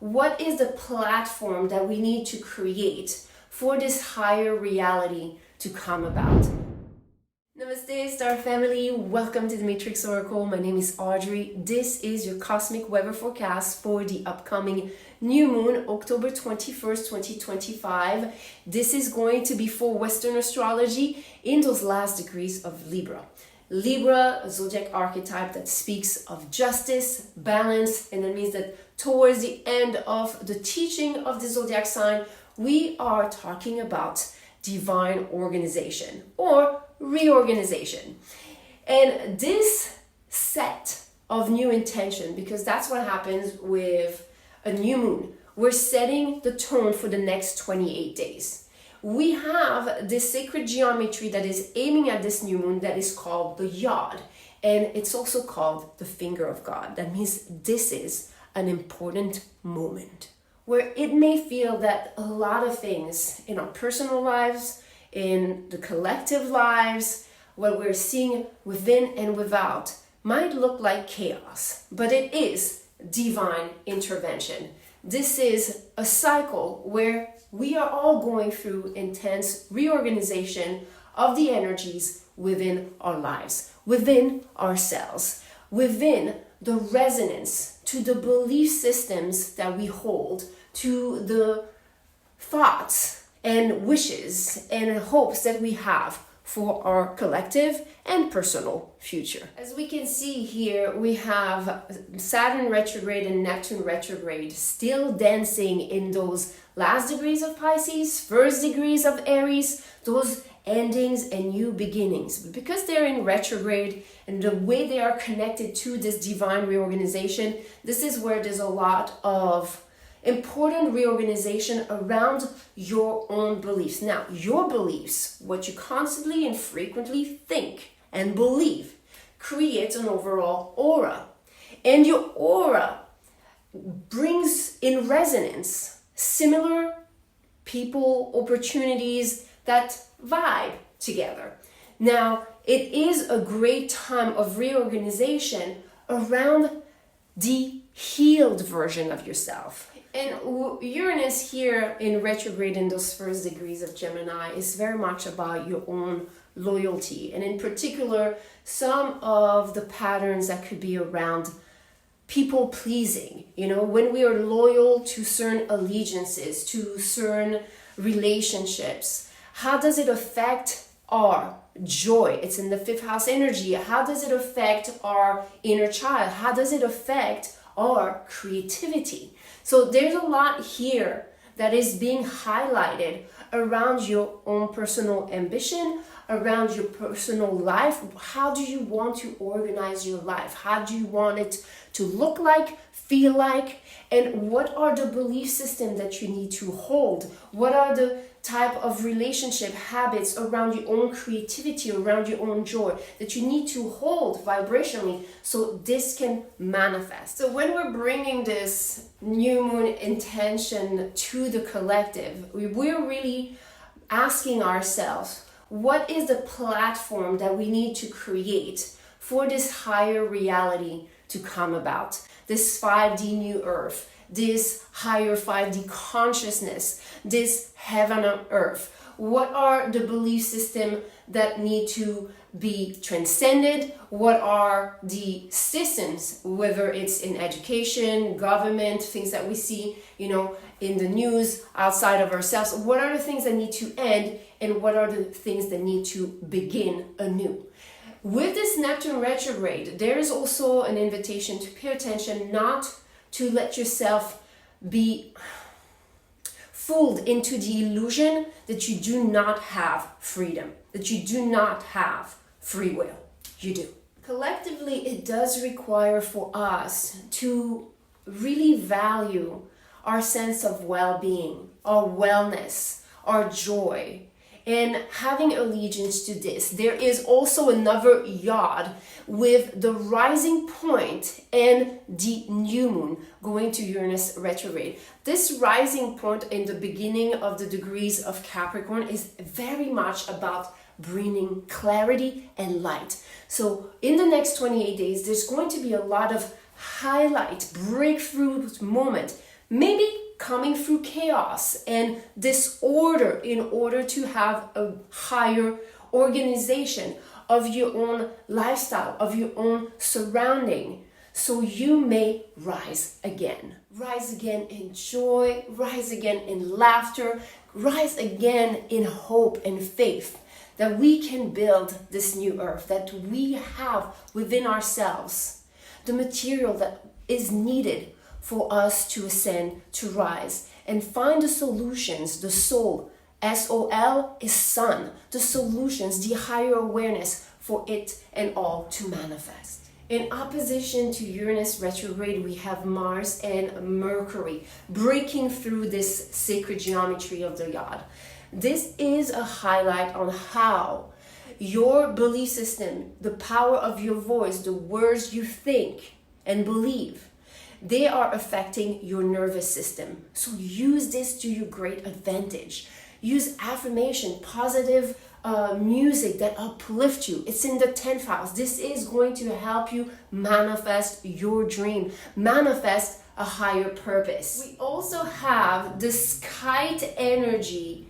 What is the platform that we need to create for this higher reality to come about? Namaste, Star Family. Welcome to the Matrix Oracle. My name is Audrey. This is your cosmic weather forecast for the upcoming new moon, October 21st, 2025. This is going to be for Western astrology in those last degrees of Libra. Libra, a zodiac archetype that speaks of justice, balance, and that means that towards the end of the teaching of the zodiac sign, we are talking about divine organization or reorganization. And this set of new intention, because that's what happens with a new moon, we're setting the tone for the next 28 days. We have this sacred geometry that is aiming at this new moon that is called the Yod, and it's also called the finger of God. That means this is an important moment where it may feel that a lot of things in our personal lives, in the collective lives, what we're seeing within and without might look like chaos, but it is divine intervention. This is a cycle where we are all going through intense reorganization of the energies within our lives, within ourselves, within the resonance to the belief systems that we hold, to the thoughts and wishes and hopes that we have for our collective and personal future. As we can see here, we have Saturn retrograde and Neptune retrograde still dancing in those last degrees of Pisces, first degrees of Aries, those endings and new beginnings. But because they're in retrograde and the way they are connected to this divine reorganization, this is where there's a lot of important reorganization around your own beliefs. Now, your beliefs, what you constantly and frequently think and believe, creates an overall aura. And your aura brings in resonance similar people, opportunities that vibe together. Now, it is a great time of reorganization around the healed version of yourself. And Uranus here in retrograde in those first degrees of Gemini is very much about your own loyalty. And in particular, some of the patterns that could be around people pleasing. You know, when we are loyal to certain allegiances, to certain relationships, how does it affect our joy? It's in the fifth house energy. How does it affect our inner child? How does it affect our creativity? So there's a lot here that is being highlighted around your own personal ambition, around your personal life. How do you want to organize your life? How do you want it to look like, feel like? And what are the belief systems that you need to hold? What are the type of relationship habits around your own creativity, around your own joy that you need to hold vibrationally so this can manifest? So when we're bringing this new moon intention to the collective, we're really asking ourselves, what is the platform that we need to create for this higher reality to come about? This 5D new earth, this higher 5D consciousness, this heaven on earth. What are the belief systems that need to be transcended? What are the systems, whether it's in education, government, things that we see, you know, in the news, outside of ourselves? What are the things that need to end and what are the things that need to begin anew? With this Neptune retrograde, there is also an invitation to pay attention, not to let yourself be fooled into the illusion that you do not have freedom, that you do not have free will. You do. Collectively, it does require for us to really value our sense of well-being, our wellness, our joy, and having allegiance to this. There is also another Yod with the rising point and the new moon going to Uranus retrograde. This rising point in the beginning of the degrees of Capricorn is very much about bringing clarity and light. So in the next 28 days, there's going to be a lot of highlight, breakthrough moment Maybe coming through chaos and disorder in order to have a higher organization of your own lifestyle, of your own surrounding, so you may rise again. Rise again in joy, rise again in laughter, rise again in hope and faith that we can build this new earth, that we have within ourselves the material that is needed for us to ascend, to rise, and find the solutions, the soul. S-O-L is sun, the solutions, the higher awareness for it and all to manifest. In opposition to Uranus retrograde, we have Mars and Mercury breaking through this sacred geometry of the yod. This is a highlight on how your belief system, the power of your voice, the words you think and believe, they are affecting your nervous system. So use this to your great advantage. Use affirmation, positive music that uplift you. It's in the 10th house. This is going to help you manifest your dream, manifest a higher purpose. We also have this kite energy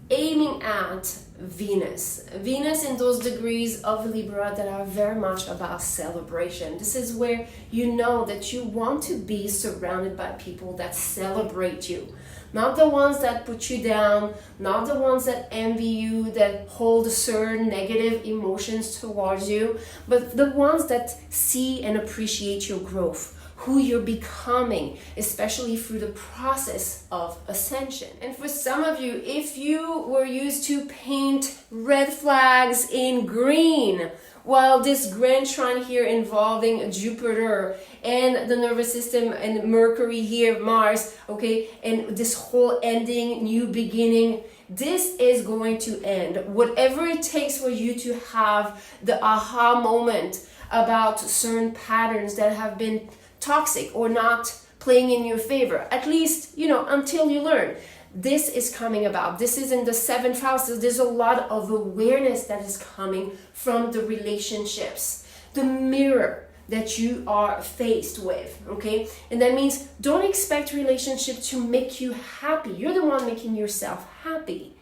aiming at Venus. Venus in those degrees of Libra that are very much about celebration. This is where you know that you want to be surrounded by people that celebrate you. Not the ones that put you down, not the ones that envy you, that hold certain negative emotions towards you, but the ones that see and appreciate your growth, who you're becoming, especially through the process of ascension. And for some of you, if you were used to paint red flags in green, while this grand trine here involving Jupiter and the nervous system and Mercury here, Mars, okay, and this whole ending, new beginning, this is going to end. Whatever it takes for you to have the aha moment about certain patterns that have been toxic or not playing in your favor, at least, until you learn. This is coming about. This is in the 7th house. There's a lot of awareness that is coming from the relationships, the mirror that you are faced with, okay? And that means don't expect relationship to make you happy. You're the one making yourself happy.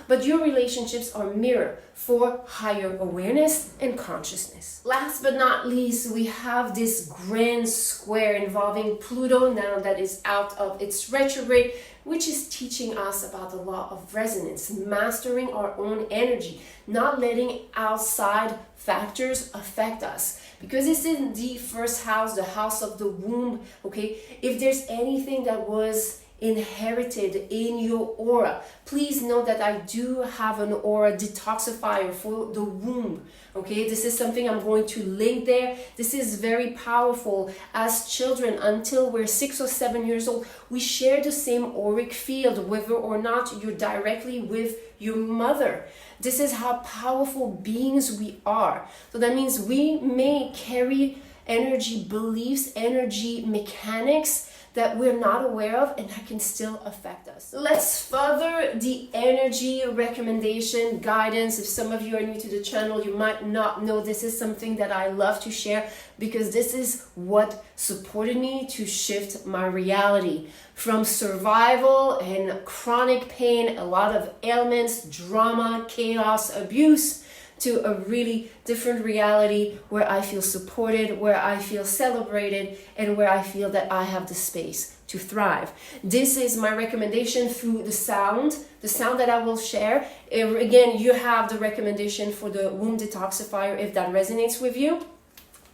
But your relationships are mirror for higher awareness and consciousness. Last but not least, we have this grand square involving Pluto now that is out of its retrograde, which is teaching us about the law of resonance, mastering our own energy, not letting outside factors affect us. Because it's in the 1st house, the house of the womb, okay? If there's anything that was inherited in your aura, please know that I do have an aura detoxifier for the womb, okay? This is something I'm going to link there. This is very powerful. As children, until we're 6 or 7 years old, we share the same auric field, whether or not you're directly with your mother. This is how powerful beings we are. So that means we may carry energy beliefs, energy mechanics that we're not aware of, and that can still affect us. Let's further the energy recommendation guidance. If some of you are new to the channel, you might not know this is something that I love to share, because this is what supported me to shift my reality from survival and chronic pain, a lot of ailments, drama, chaos, abuse, to a really different reality where I feel supported, where I feel celebrated, and where I feel that I have the space to thrive. This is my recommendation through the sound that I will share. Again, you have the recommendation for the womb detoxifier if that resonates with you.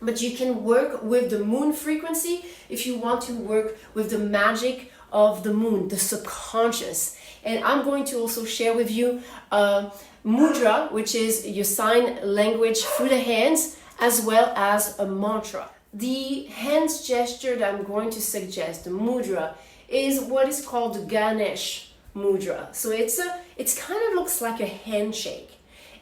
But you can work with the moon frequency if you want to work with the magic of the moon, the subconscious. And I'm going to also share with you mudra, which is your sign language through the hands, as well as a mantra. The hands gesture that I'm going to suggest, the mudra, is what is called the Ganesh mudra. So it's kind of looks like a handshake.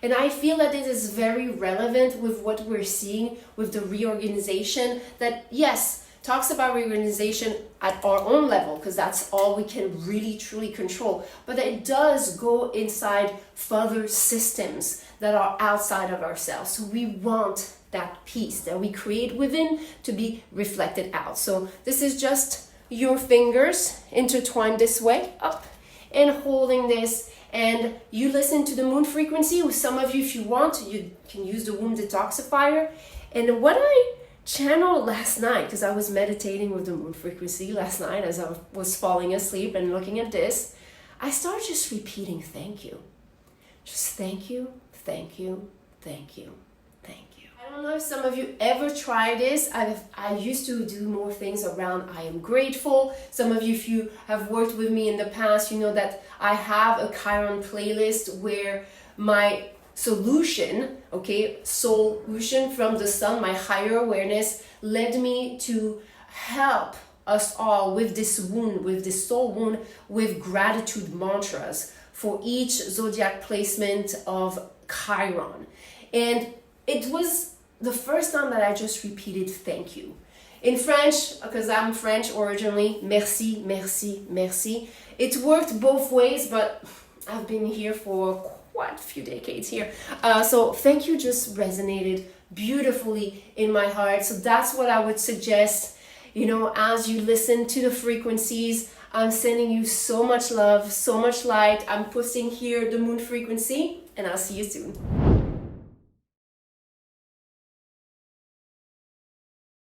And I feel that it is very relevant with what we're seeing with the reorganization, that yes, talks about reorganization at our own level, because that's all we can really truly control, but it does go inside further systems that are outside of ourselves. So we want that peace that we create within to be reflected out. So this is just your fingers intertwined this way, up, and holding this. And you listen to the moon frequency. With some of you, if you want, you can use the womb detoxifier. And what I channeled last night, because I was meditating with the moon frequency last night as I was falling asleep and looking at this, I started just repeating thank you. Just thank you, thank you, thank you, thank you. I don't know if some of you ever tried this. I used to do more things around I am grateful. Some of you, if you have worked with me in the past, you know that I have a Chiron playlist where my solution, okay, solution from the sun, my higher awareness, led me to help us all with this wound, with this soul wound, with gratitude mantras for each zodiac placement of Chiron. And it was the first time that I just repeated thank you. In French, because I'm French originally, merci, merci, merci. It worked both ways, but I've been here for quite a few decades here. So thank you just resonated beautifully in my heart. So that's what I would suggest, you know, as you listen to the frequencies. I'm sending you so much love, so much light. I'm posting here the moon frequency, and I'll see you soon.